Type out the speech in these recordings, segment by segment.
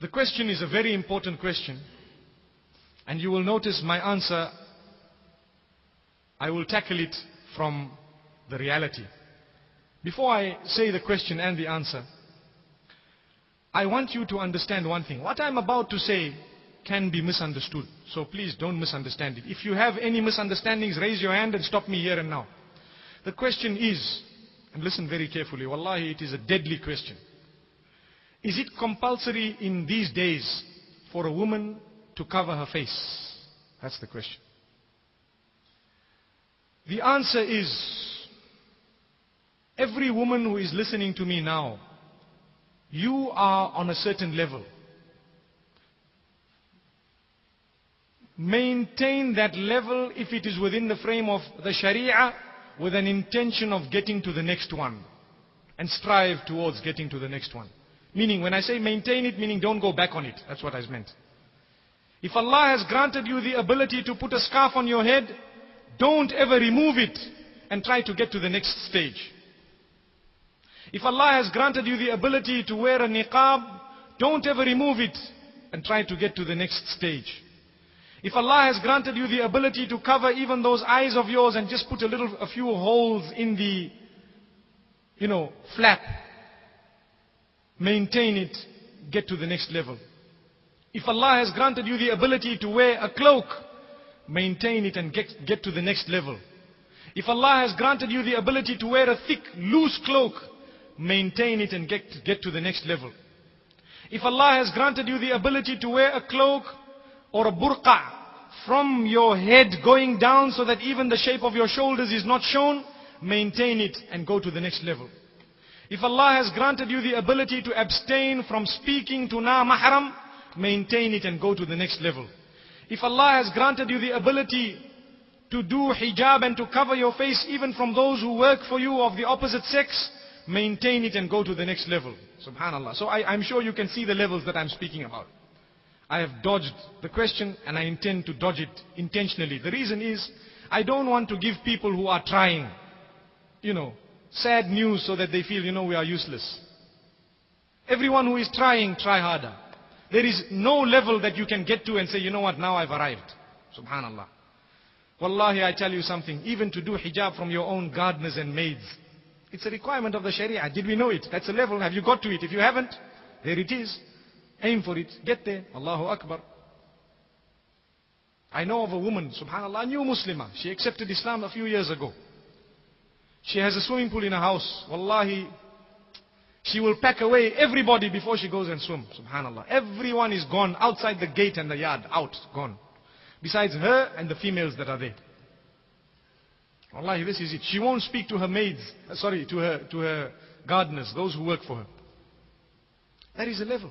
The question is a very important question, and you will notice my answer, I will tackle it from the reality. Before I say the question and the answer, I want you to understand one thing. What I'm about to say can be misunderstood, so please don't misunderstand it. If you have any misunderstandings, raise your hand and stop me here and now. The question is, and listen very carefully, wallahi, it is a deadly question. Is it compulsory in these days for a woman to cover her face? That's the question. The answer is, every woman who is listening to me now, you are on a certain level. Maintain that level if it is within the frame of the Sharia, with an intention of getting to the next one. And strive towards getting to the next one. Meaning, when I say maintain it, meaning don't go back on it. That's what I meant. If Allah has granted you the ability to put a scarf on your head, don't ever remove it and try to get to the next stage. If Allah has granted you the ability to wear a niqab, don't ever remove it and try to get to the next stage. If Allah has granted you the ability to cover even those eyes of yours and just put a few holes in the, flap, maintain it, get to the next level. If Allah has granted you the ability to wear a cloak, maintain it and get to the next level. If Allah has granted you the ability to wear a thick, loose cloak, maintain it and get to the next level. If Allah has granted you the ability to wear a cloak or a burqa from your head going down so that even the shape of your shoulders is not shown, maintain it and go to the next level. If Allah has granted you the ability to abstain from speaking to na-mahram, maintain it and go to the next level. If Allah has granted you the ability to do hijab and to cover your face even from those who work for you of the opposite sex, maintain it and go to the next level. Subhanallah. So I'm sure you can see the levels that I'm speaking about. I have dodged the question and I intend to dodge it intentionally. The reason is, I don't want to give people who are trying, sad news so that they feel, we are useless. Everyone who is trying, try harder. There is no level that you can get to and say, you know what, now I've arrived. Subhanallah. Wallahi, I tell you something, even to do hijab from your own gardeners and maids, it's a requirement of the Sharia. Did we know it? That's a level. Have you got to it? If you haven't, there it is. Aim for it. Get there. Allahu Akbar. I know of a woman, subhanallah, a new Muslimah. She accepted Islam a few years ago. She has a swimming pool in her house. Wallahi, she will pack away everybody before she goes and swim. Subhanallah. Everyone is gone outside the gate and the yard. Out. Gone. Besides her and the females that are there. Wallahi, this is it. She won't speak to her maids. To her gardeners, those who work for her. That is a level.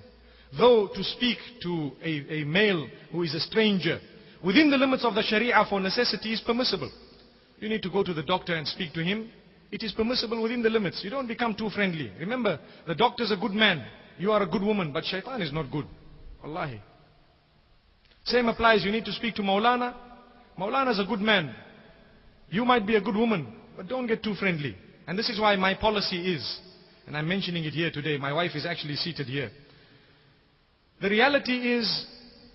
Though to speak to a male who is a stranger within the limits of the Sharia for necessity is permissible. You need to go to the doctor and speak to him. It is permissible within the limits. You don't become too friendly. Remember, the doctor is a good man. You are a good woman, but shaitan is not good. Wallahi. Same applies, you need to speak to Maulana. Maulana is a good man. You might be a good woman, but don't get too friendly. And this is why my policy is, and I'm mentioning it here today, my wife is actually seated here. The reality is,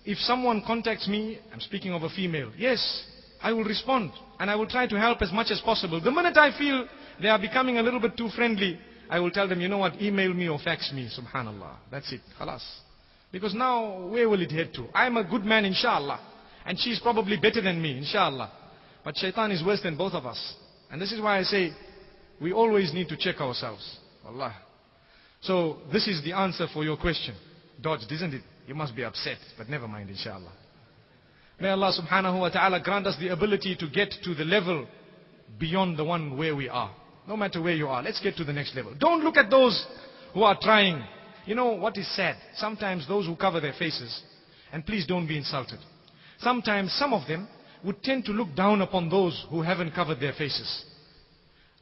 if someone contacts me, I'm speaking of a female, yes, I will respond, and I will try to help as much as possible. The minute I feel they are becoming a little bit too friendly, I will tell them, you know what, email me or fax me, subhanallah. That's it, khalas. Because now, where will it head to? I'm a good man, inshallah. And she's probably better than me, inshallah. But shaitan is worse than both of us. And this is why I say, we always need to check ourselves. Allah. So, this is the answer for your question. Dodged, isn't it? You must be upset, but never mind, inshallah. May Allah subhanahu wa ta'ala grant us the ability to get to the level beyond the one where we are. No matter where you are, let's get to the next level. Don't look at those who are trying. You know what is sad? Sometimes those who cover their faces, and please don't be insulted. Sometimes some of them would tend to look down upon those who haven't covered their faces.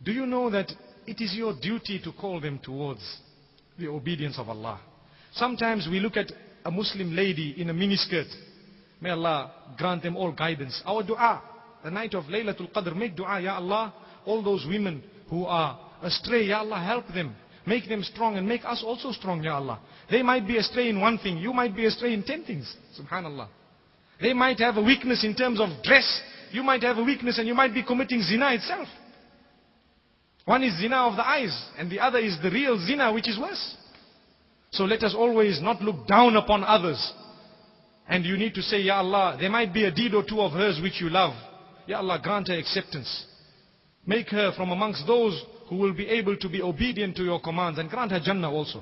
Do you know that it is your duty to call them towards the obedience of Allah? Sometimes we look at a Muslim lady in a miniskirt. May Allah grant them all guidance. Our dua, the night of Laylatul Qadr, make dua, Ya Allah, all those women who are astray, Ya Allah, help them. Make them strong and make us also strong, Ya Allah. They might be astray in one thing, you might be astray in 10 things. Subhanallah. They might have a weakness in terms of dress. You might have a weakness and you might be committing zina itself. One is zina of the eyes and the other is the real zina, which is worse. So let us always not look down upon others. And you need to say, Ya Allah, there might be a deed or two of hers which you love. Ya Allah, grant her acceptance. Make her from amongst those who will be able to be obedient to your commands, and grant her Jannah also.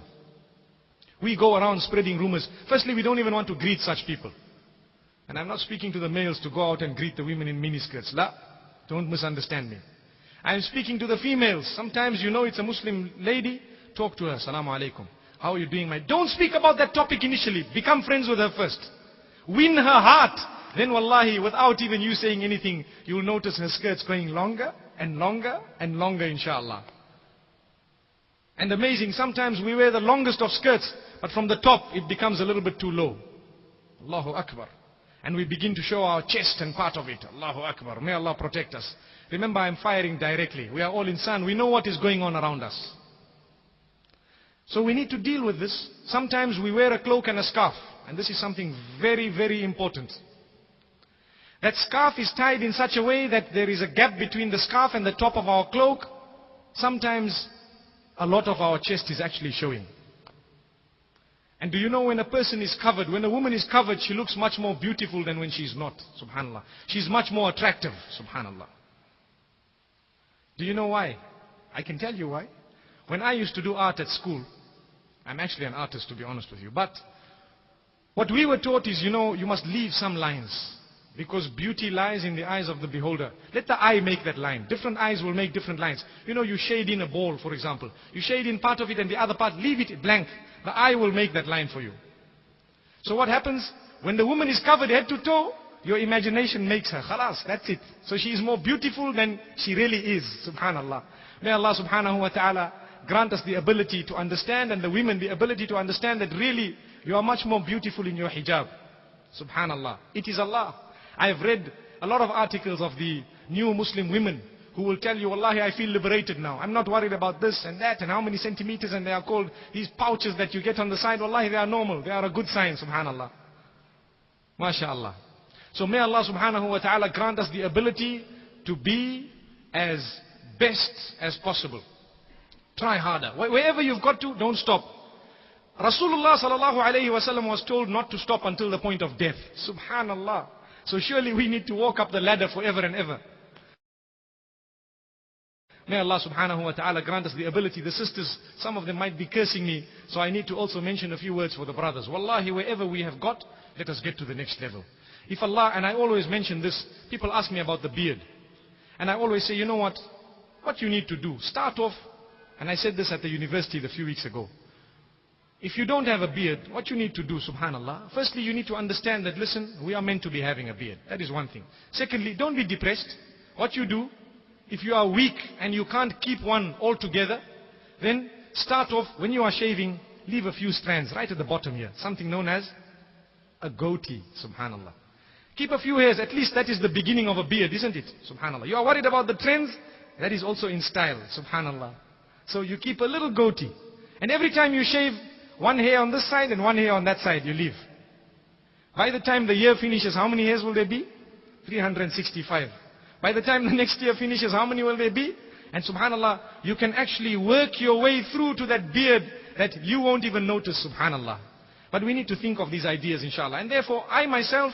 We go around spreading rumors. Firstly, we don't even want to greet such people. And I'm not speaking to the males to go out and greet the women in miniskirts. La, don't misunderstand me. I'm speaking to the females. Sometimes you know it's a Muslim lady, talk to her. Assalamu alaikum. How are you doing, my? Don't speak about that topic initially. Become friends with her first. Win her heart. Then wallahi, without even you saying anything, you'll notice her skirts going longer and longer and longer, inshallah. And amazing, sometimes we wear the longest of skirts, but from the top it becomes a little bit too low. Allahu Akbar. And we begin to show our chest and part of it. Allahu Akbar. May Allah protect us. Remember, I'm firing directly. We are all insan. We know what is going on around us. So we need to deal with this. Sometimes we wear a cloak and a scarf. And this is something very, very important. That scarf is tied in such a way that there is a gap between the scarf and the top of our cloak. Sometimes a lot of our chest is actually showing. And do you know, when a person is covered, when a woman is covered, she looks much more beautiful than when she's not. Subhanallah. She's much more attractive. Subhanallah. Do you know why? I can tell you why. When I used to do art at school, I'm actually an artist, to be honest with you, but what we were taught is, you know, you must leave some lines. Because beauty lies in the eyes of the beholder. Let the eye make that line. Different eyes will make different lines. You know, you shade in a ball, for example. You shade in part of it and the other part, leave it blank. The eye will make that line for you. So what happens? When the woman is covered head to toe, your imagination makes her. Khalas, that's it. So she is more beautiful than she really is. Subhanallah. May Allah subhanahu wa ta'ala grant us the ability to understand, and the women the ability to understand that really you are much more beautiful in your hijab. Subhanallah. It is Allah. I have read a lot of articles of the new Muslim women who will tell you, Wallahi, I feel liberated now. I'm not worried about this and that and how many centimeters, and they are called these pouches that you get on the side. Wallahi, they are normal. They are a good sign, subhanallah. MashaAllah. So may Allah subhanahu wa ta'ala grant us the ability to be as best as possible. Try harder. Wherever you've got to, don't stop. Rasulullah sallallahu alayhi wa sallam was told not to stop until the point of death. Subhanallah. So surely we need to walk up the ladder forever and ever. May Allah subhanahu wa ta'ala grant us the ability. The sisters, some of them might be cursing me, so I need to also mention a few words for the brothers. Wallahi, wherever we have got, let us get to the next level. If Allah, and I always mention this, people ask me about the beard. And I always say, you know what? What you need to do, start off, and I said this at the university a few weeks ago. If you don't have a beard, what you need to do, subhanallah, firstly you need to understand that, listen, we are meant to be having a beard. That is one thing. Secondly, don't be depressed. What you do, if you are weak and you can't keep one altogether, then start off, when you are shaving, leave a few strands right at the bottom here. Something known as a goatee, subhanallah. Keep a few hairs, at least that is the beginning of a beard, isn't it? Subhanallah. You are worried about the trends, that is also in style, subhanallah. So you keep a little goatee. And every time you shave, one hair on this side and one hair on that side, you leave. By the time the year finishes, how many hairs will there be? 365. By the time the next year finishes, how many will there be? And subhanallah, you can actually work your way through to that beard that you won't even notice, subhanallah. But we need to think of these ideas, inshallah. And therefore, I myself,